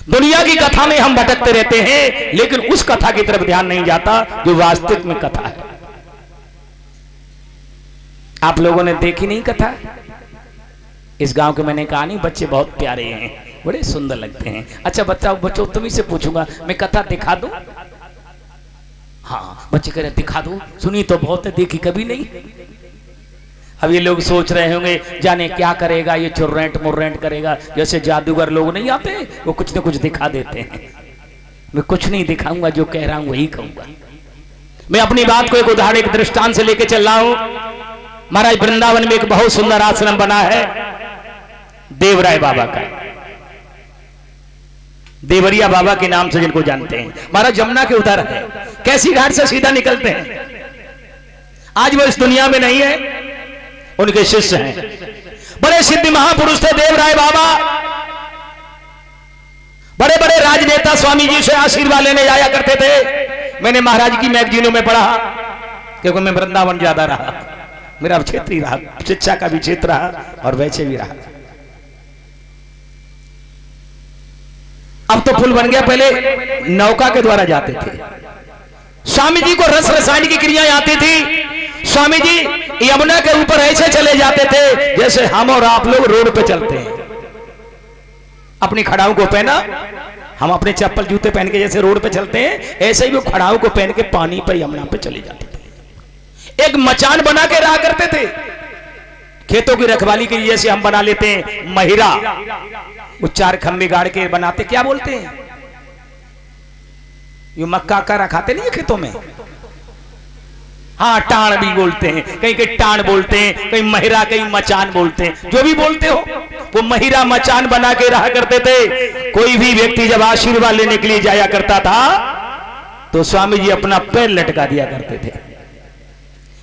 दुनिया की कथा में हम भटकते रहते हैं, लेकिन उस कथा की तरफ ध्यान नहीं जाता जो वास्तविक में कथा है। आप लोगों ने देखी नहीं कथा? इस गांव के मैंने कहा नहीं, बच्चे बहुत प्यारे हैं, बड़े सुंदर लगते हैं। अच्छा बच्चों तुम्ही से पूछूंगा, मैं कथा दिखा दूं? हाँ, बच्चे कह रहे दिखा दो। सुनी तो बहुत है, देखी कभी नहीं। अब ये लोग सोच रहे होंगे जाने क्या करेगा ये, चुर्रेंट मुर्रेंट करेगा। जैसे जादूगर लोग नहीं आते, वो कुछ न कुछ दिखा देते हैं। मैं कुछ नहीं दिखाऊंगा, जो कह रहा हूं वही कहूंगा। मैं अपनी बात को एक उदाहरण, एक दृष्टांत से लेके चल रहा हूं। महाराज वृंदावन में एक बहुत सुंदर आश्रम बना है देवराय बाबा का, देवरिया बाबा के नाम से जिनको जानते हैं। महाराज जमुना के उधर है, कैसी घाट से सीधा निकलते हैं। आज वो इस दुनिया में नहीं है, उनके शिष्य हैं। बड़े सिद्ध महापुरुष थे देवराय बाबा। बड़े बड़े राजनेता स्वामी जी से आशीर्वाद लेने जाया करते थे। मैंने महाराज की मैगजीनों में पढ़ा, क्योंकि मैं वृंदावन ज्यादा रहा, मेरा क्षेत्र ही रहा, शिक्षा का भी क्षेत्र रहा और वैसे भी रहा। अब तो पुल बन गया, पहले नौका के द्वारा जाते थे। स्वामी जी को रस रसायन की क्रियाएं आती थी। स्वामी जी यमुना के ऊपर ऐसे चले जाते थे जैसे हम और आप लोग रोड पे चलते हैं। अपनी खड़ाऊ को पहना, हम अपने चप्पल जूते पहन के जैसे रोड पे चलते हैं, ऐसे ही वो खड़ाऊ को पहन के पानी पर यमुना पे चले जाते थे। एक मचान बना के रहा करते थे, खेतों की रखवाली के लिए जैसे हम बना लेते हैं महिरा, वो 4 खंबे गाड़ के बनाते, क्या बोलते हैं ये, मक्का का रखाते नहीं है खेतों में। हाँ, टाण भी बोलते हैं, कहीं कहीं टाण बोलते हैं, कहीं महिरा, कहीं मचान बोलते हैं। जो भी बोलते हो, वो महिरा मचान बना के रहा करते थे। कोई भी व्यक्ति जब आशीर्वाद लेने के लिए जाया करता था तो स्वामी जी अपना पैर लटका दिया करते थे।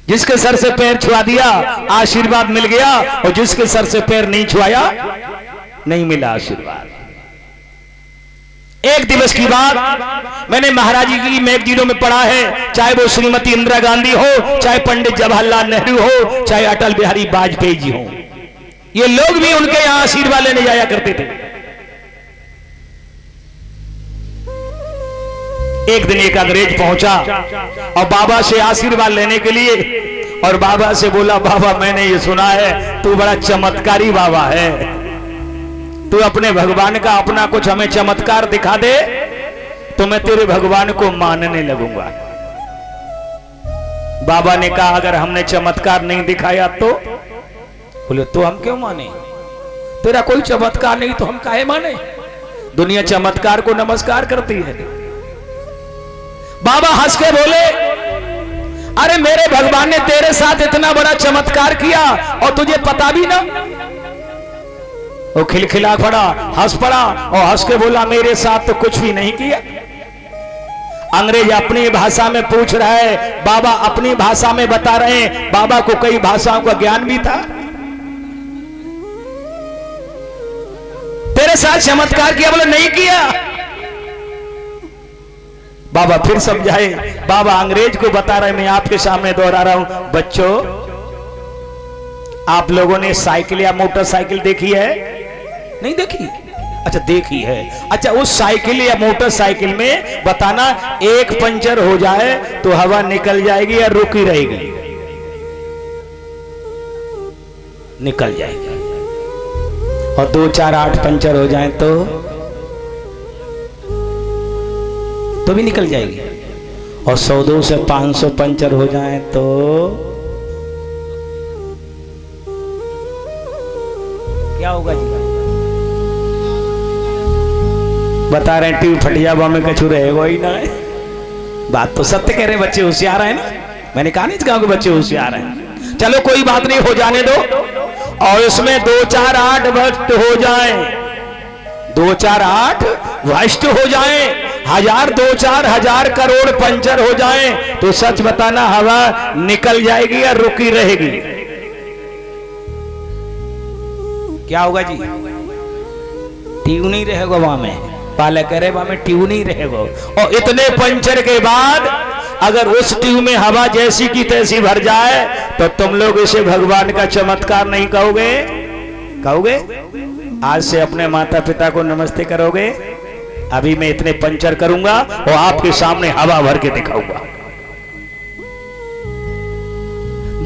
जिसके सर से पैर छुआ दिया आशीर्वाद मिल गया, और जिसके सर से पैर नहीं छुआया नहीं मिला आशीर्वाद। एक दिवस की बात मैंने महाराज जी की मैगजीनों में पढ़ा है, चाहे वो श्रीमती इंदिरा गांधी हो, चाहे पंडित जवाहरलाल नेहरू हो, चाहे अटल बिहारी वाजपेयी जी हो, ये लोग भी उनके यहां आशीर्वाद लेने जाया करते थे। एक दिन एक अंग्रेज पहुंचा और बाबा से आशीर्वाद लेने के लिए, और बाबा से बोला, बाबा मैंने ये सुना है तू बड़ा चमत्कारी बाबा है, तू अपने भगवान का अपना कुछ हमें चमत्कार दिखा दे तो मैं तेरे भगवान को मानने लगूंगा। बाबा ने कहा अगर हमने चमत्कार नहीं दिखाया तो? बोले तो हम क्यों माने, तेरा कोई चमत्कार नहीं तो हम काहे माने? दुनिया चमत्कार को नमस्कार करती है। बाबा हंस के बोले, अरे मेरे भगवान ने तेरे साथ इतना बड़ा चमत्कार किया और तुझे पता भी ना। वो खिलखिला पड़ा, हंस पड़ा और हंस के बोला मेरे साथ तो कुछ भी नहीं किया। अंग्रेज अपनी भाषा में पूछ रहा है, बाबा अपनी भाषा में बता रहे हैं। बाबा को कई भाषाओं का ज्ञान भी था। तेरे साथ चमत्कार किया? बोले नहीं किया। बाबा फिर समझाए, बाबा अंग्रेज को बता रहे, मैं आपके सामने दोहरा रहा हूं। बच्चों, आप लोगों ने साइकिल या मोटरसाइकिल देखी है? नहीं देखी? अच्छा देखी है। अच्छा उस साइकिल या मोटरसाइकिल में बताना, एक पंचर हो जाए तो हवा निकल जाएगी या रुकी रहेगी? निकल जाएगी। और 2, 4, 8 पंचर हो जाए तो भी निकल जाएगी। और 100, 200, 500 पंचर हो जाए तो क्या होगा जी? बता रहे हैं ट्यूब फट जावा में कछु रहेगा ही ना। बात तो सत्य कह रहे, बच्चे होशियार हैं ना। मैंने कहा नहीं इस गांव के बच्चे होशियार हैं। चलो कोई बात नहीं, हो जाने दो। और इसमें 2, 4, 8 भ्रष्ट हो जाए, 2, 4, 8 भ्रष्ट हो जाए, 1000, 2, 4 हजार करोड़ पंचर हो जाए तो सच बताना, हवा निकल जाएगी या रुकी रहेगी? क्या होगा जी? ट्यूब नहीं रहेगा वहां में। पाले करे वहां में ट्यूब नहीं रहेगा। और इतने पंचर के बाद अगर उस ट्यूब में हवा जैसी की तैसी भर जाए तो तुम लोग इसे भगवान का चमत्कार नहीं कहोगे? कहोगे? आज से अपने माता पिता को नमस्ते करोगे? अभी मैं इतने पंचर करूंगा और आपके सामने हवा भर के दिखाऊंगा।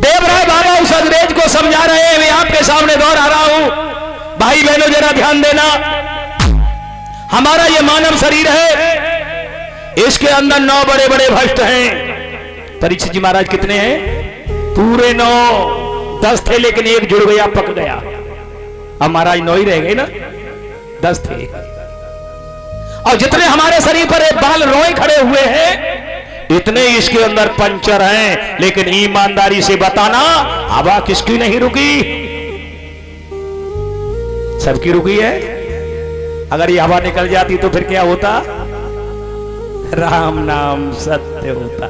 देवराय बाबा उस अंग्रेज को समझा रहे हैं, मैं आपके सामने दोहरा रहा हूं। भाई बहनों जरा ध्यान देना, हमारा ये मानव शरीर है, इसके अंदर 9 बड़े बड़े भ्रष्ट हैं। परीक्षित जी महाराज कितने हैं? पूरे 9। 10 थे लेकिन एक जुड़ गया, पक गया। अब महाराज 9 ही रह गए ना, 10 थे। और जितने हमारे शरीर पर एक बाल रोए खड़े हुए हैं, इतने इसके अंदर पंचर हैं। लेकिन ईमानदारी से बताना, हवा किसकी नहीं रुकी? सबकी रुकी है। अगर ये हवा निकल जाती तो फिर क्या होता? राम नाम सत्य होता।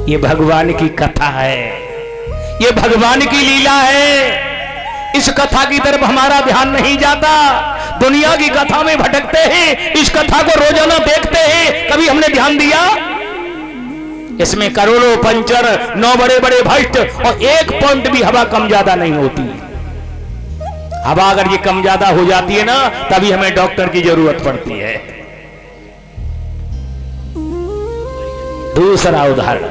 ये भगवान की कथा है, ये भगवान की लीला है। इस कथा की तरफ हमारा ध्यान नहीं जाता, दुनिया की कथा में भटकते हैं। इस कथा को रोजाना देखते हैं, कभी हमने ध्यान दिया? इसमें करोड़ों पंचर, 9 बड़े बड़े भ्रष्ट और 1 पॉइंट भी हवा कम ज्यादा नहीं होती। हवा अगर ये कम ज्यादा हो जाती है ना, तभी हमें डॉक्टर की जरूरत पड़ती है। दूसरा उदाहरण,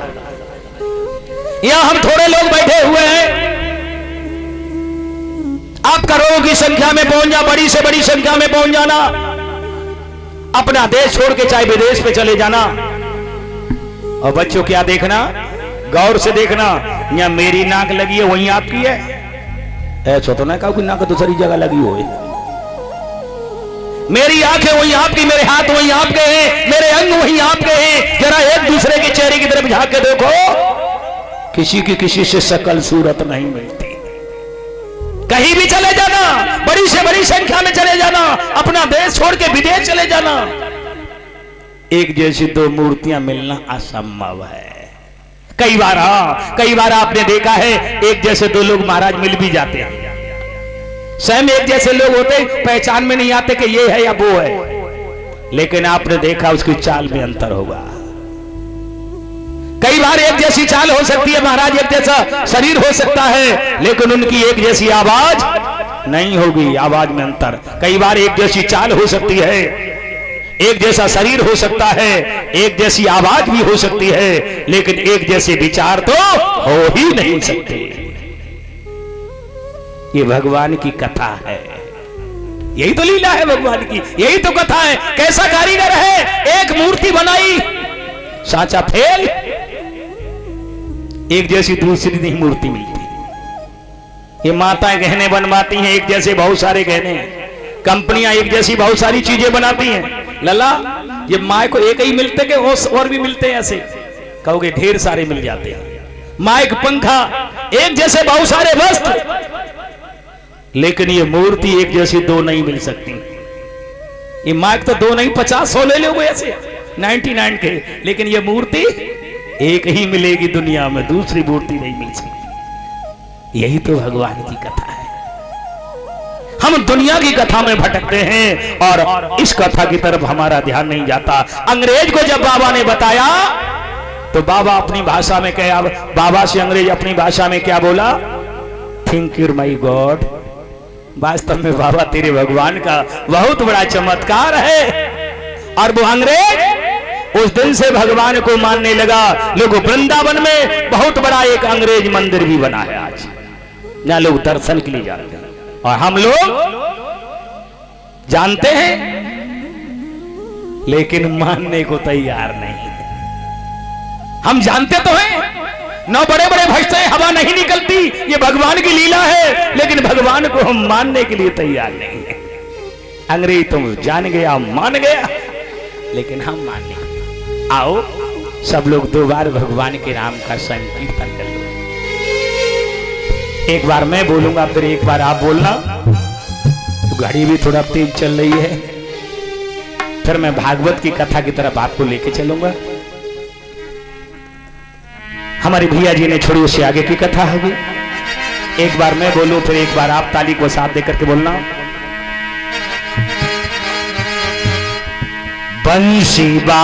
यहां हम थोड़े लोग बैठे हुए हैं, आप करोड़ों की संख्या में पहुंच जा, बड़ी से बड़ी संख्या में पहुंच जाना, अपना देश छोड़ के चाहे विदेश पे चले जाना। और बच्चों क्या देखना, गौर से देखना, यहाँ मेरी नाक लगी है वहीं आपकी है, ऐसा तो ना कहा नाक दूसरी जगह लगी हो। मेरी आंखें वहीं आपकी, मेरे हाथ वहीं आपके हैं, मेरे अंग वहीं आपके हैं। जरा एक दूसरे के चेहरे की तरफ झांक के देखो, किसी की किसी से शकल सूरत नहीं मिलती। कहीं भी चले जाना, बड़ी से बड़ी संख्या में चले जाना, अपना देश छोड़ के विदेश चले जाना, एक जैसी 2 मूर्तियां मिलना असंभव है। कई बार आपने देखा है, एक जैसे 2 लोग महाराज मिल भी जाते हैं। स्वयं एक जैसे लोग होते, पहचान में नहीं आते कि ये है या वो है, लेकिन आपने देखा उसकी चाल में अंतर होगा। कई बार एक जैसी चाल हो सकती है महाराज, एक जैसा शरीर हो सकता है, लेकिन उनकी एक जैसी आवाज नहीं होगी, आवाज में अंतर। कई बार एक जैसी चाल हो सकती है, एक जैसा शरीर हो सकता है, एक जैसी आवाज भी हो सकती है, लेकिन एक जैसे विचार तो हो ही नहीं सकते। ये भगवान की कथा है, यही तो लीला है भगवान की, यही तो कथा है। कैसा कारीगर है, एक मूर्ति बनाई, साचा फेल, एक जैसी दूसरी नहीं मूर्ति मिलती। ये माताएं गहने बनवाती हैं, एक जैसे बहुत सारे गहने। कंपनियां एक जैसी बहुत सारी चीजें बनाती हैं। लला, ये माए को एक ही मिलते के और भी मिलते हैं? ऐसे कहोगे ढेर सारे मिल जाते हैं। माइक, पंखा, एक जैसे बहुत सारे वस्त्र, लेकिन ये मूर्ति एक जैसी 2 नहीं मिल सकती। ये माइक तो 2 नहीं 50-100 ले लोगे ऐसे 99 के, लेकिन ये मूर्ति एक ही मिलेगी दुनिया में, दूसरी मूर्ति नहीं मिल सकती। यही तो भगवान की कथा है। हम दुनिया की कथा में भटकते हैं और इस कथा की तरफ हमारा ध्यान नहीं जाता। अंग्रेज को जब बाबा ने बताया तो बाबा अपनी भाषा में क्या, बाबा से अंग्रेज अपनी भाषा में क्या बोला? Think you my God. वास्तव में बाबा तेरे भगवान का बहुत बड़ा चमत्कार है। और वो अंग्रेज उस दिन से भगवान को मानने लगा। लोग वृंदावन में बहुत बड़ा एक अंग्रेज मंदिर भी बना है आज, जहां लोग दर्शन के लिए जाते हैं। और हम लोग जानते हैं लेकिन मानने को तैयार नहीं। हम जानते तो हैं, 9 बड़े बड़े भ्रष्ट हैं, हवा नहीं निकलती, ये भगवान की लीला है, लेकिन भगवान को हम मानने के लिए तैयार नहीं है। अंग्रेज तुम जान गया, मान गया, लेकिन हम मान नहीं। आओ सब लोग 2 बार भगवान के नाम का संकीर्तन कर लो। एक बार मैं बोलूंगा, फिर एक बार आप बोलना। तो घड़ी भी थोड़ा तेज चल रही है, फिर मैं भागवत की कथा की तरफ आपको लेके चलूंगा। हमारे भैया जी ने छोड़ी, उससे आगे की कथा होगी। एक बार मैं बोलूं, फिर एक बार आप ताली को साथ देकर के बोलना। बंसी बा